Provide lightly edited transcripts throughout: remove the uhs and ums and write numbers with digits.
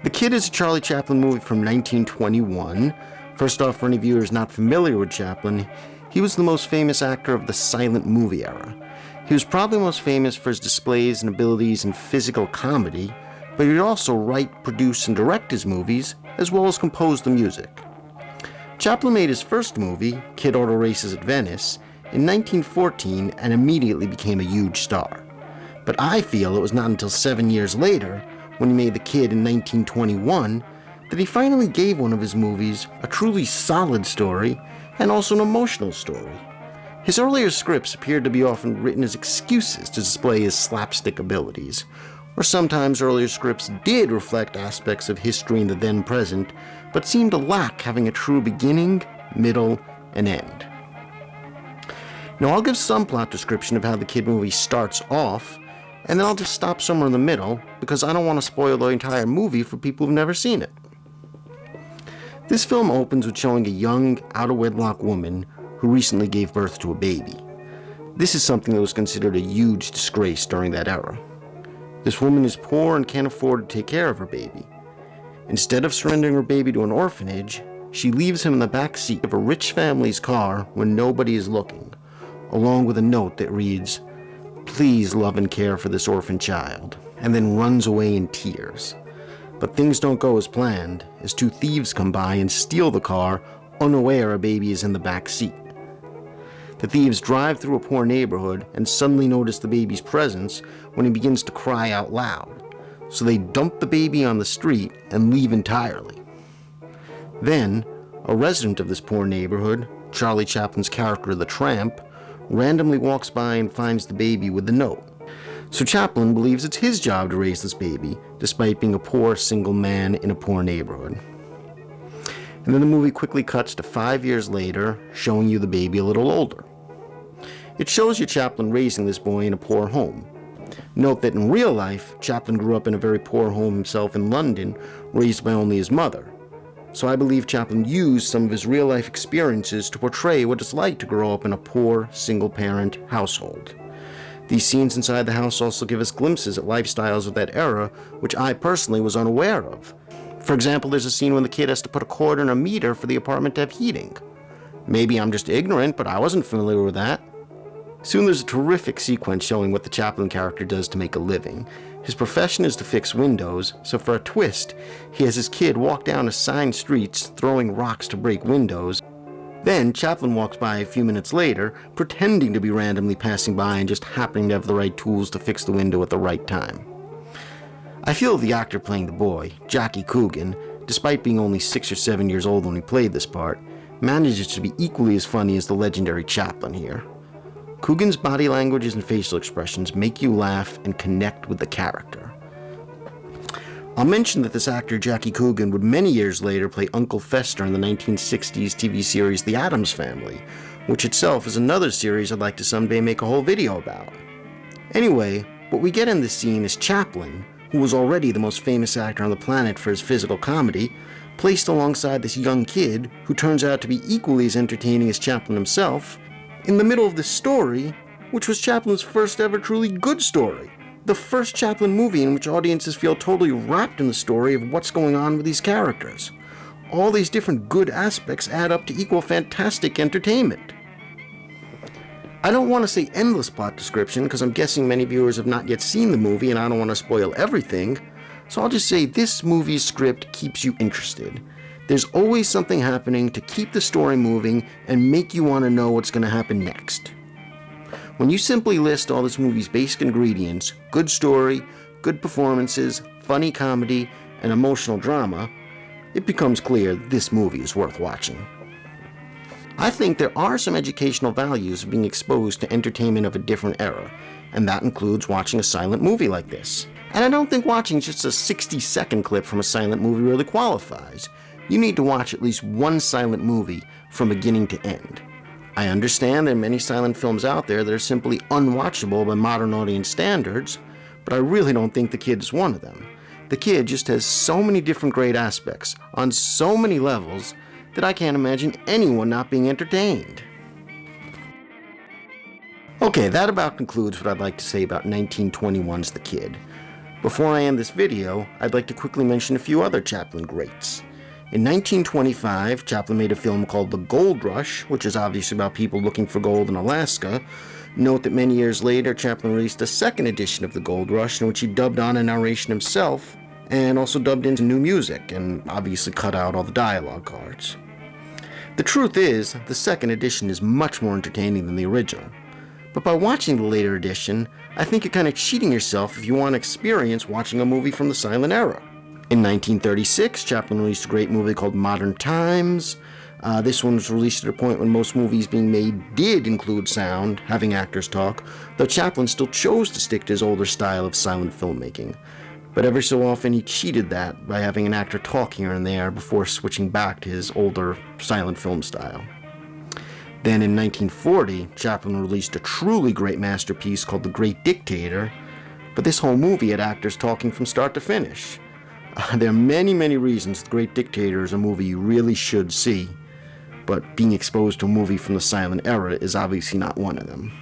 The Kid is a Charlie Chaplin movie from 1921. First off, for any viewers not familiar with Chaplin, he was the most famous actor of the silent movie era. He was probably most famous for his displays and abilities in physical comedy, but he would also write, produce, and direct his movies, as well as compose the music. Chaplin made his first movie, Kid Auto Races at Venice, in 1914 and immediately became a huge star. But I feel it was not until 7 years later, when he made The Kid in 1921, that he finally gave one of his movies a truly solid story and also an emotional story. His earlier scripts appeared to be often written as excuses to display his slapstick abilities, or sometimes earlier scripts did reflect aspects of history in the then present, but seemed to lack having a true beginning, middle, and end. Now I'll give some plot description of how the Kid movie starts off, and then I'll just stop somewhere in the middle, because I don't want to spoil the entire movie for people who've never seen it. This film opens with showing a young, out-of-wedlock woman who recently gave birth to a baby. This is something that was considered a huge disgrace during that era. This woman is poor and can't afford to take care of her baby. Instead of surrendering her baby to an orphanage, she leaves him in the back seat of a rich family's car when nobody is looking, along with a note that reads, "Please love and care for this orphan child," and then runs away in tears. But things don't go as planned, as two thieves come by and steal the car, unaware a baby is in the back seat. The thieves drive through a poor neighborhood and suddenly notice the baby's presence when he begins to cry out loud, so they dump the baby on the street and leave entirely. Then, a resident of this poor neighborhood, Charlie Chaplin's character the Tramp, randomly walks by and finds the baby with the note. So Chaplin believes it's his job to raise this baby, despite being a poor single man in a poor neighborhood. And then the movie quickly cuts to 5 years later, showing you the baby a little older. It shows you Chaplin raising this boy in a poor home. Note that in real life, Chaplin grew up in a very poor home himself in London, raised by only his mother. So I believe Chaplin used some of his real-life experiences to portray what it's like to grow up in a poor, single-parent household. These scenes inside the house also give us glimpses at lifestyles of that era, which I personally was unaware of. For example, there's a scene when the kid has to put a quarter in a meter for the apartment to have heating. Maybe I'm just ignorant, but I wasn't familiar with that. Soon there's a terrific sequence showing what the Chaplin character does to make a living. His profession is to fix windows, so for a twist, he has his kid walk down assigned streets throwing rocks to break windows. Then Chaplin walks by a few minutes later, pretending to be randomly passing by and just happening to have the right tools to fix the window at the right time. I feel the actor playing the boy, Jackie Coogan, despite being only 6 or 7 years old when he played this part, manages to be equally as funny as the legendary Chaplin here. Coogan's body languages and facial expressions make you laugh and connect with the character. I'll mention that this actor, Jackie Coogan, would many years later play Uncle Fester in the 1960s TV series The Addams Family, which itself is another series I'd like to someday make a whole video about. Anyway, what we get in this scene is Chaplin, who was already the most famous actor on the planet for his physical comedy, placed alongside this young kid, who turns out to be equally as entertaining as Chaplin himself, in the middle of this story, which was Chaplin's first ever truly good story. The first Chaplin movie in which audiences feel totally wrapped in the story of what's going on with these characters. All these different good aspects add up to equal fantastic entertainment. I don't want to say endless plot description because I'm guessing many viewers have not yet seen the movie and I don't want to spoil everything, so I'll just say this movie's script keeps you interested. There's always something happening to keep the story moving and make you want to know what's going to happen next. When you simply list all this movie's basic ingredients, good story, good performances, funny comedy, and emotional drama, it becomes clear this movie is worth watching. I think there are some educational values of being exposed to entertainment of a different era, and that includes watching a silent movie like this. And I don't think watching just a 60-second clip from a silent movie really qualifies. You need to watch at least one silent movie from beginning to end. I understand there are many silent films out there that are simply unwatchable by modern audience standards, but I really don't think The Kid is one of them. The Kid just has so many different great aspects, on so many levels, that I can't imagine anyone not being entertained. Okay, that about concludes what I'd like to say about 1921's The Kid. Before I end this video, I'd like to quickly mention a few other Chaplin greats. In 1925, Chaplin made a film called The Gold Rush, which is obviously about people looking for gold in Alaska. Note that many years later, Chaplin released a second edition of The Gold Rush, in which he dubbed on a narration himself, and also dubbed in new music, and obviously cut out all the dialogue cards. The truth is, the second edition is much more entertaining than the original. But by watching the later edition, I think you're kind of cheating yourself if you want to experience watching a movie from the silent era. In 1936, Chaplin released a great movie called Modern Times. This one was released at a point when most movies being made did include sound, having actors talk, though Chaplin still chose to stick to his older style of silent filmmaking. But every so often he cheated that by having an actor talk here and there before switching back to his older silent film style. Then in 1940, Chaplin released a truly great masterpiece called The Great Dictator, but this whole movie had actors talking from start to finish. There are many, many reasons The Great Dictator is a movie you really should see, but being exposed to a movie from the silent era is obviously not one of them.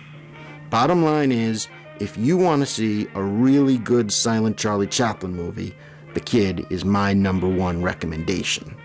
Bottom line is, if you want to see a really good silent Charlie Chaplin movie, The Kid is my #1 recommendation.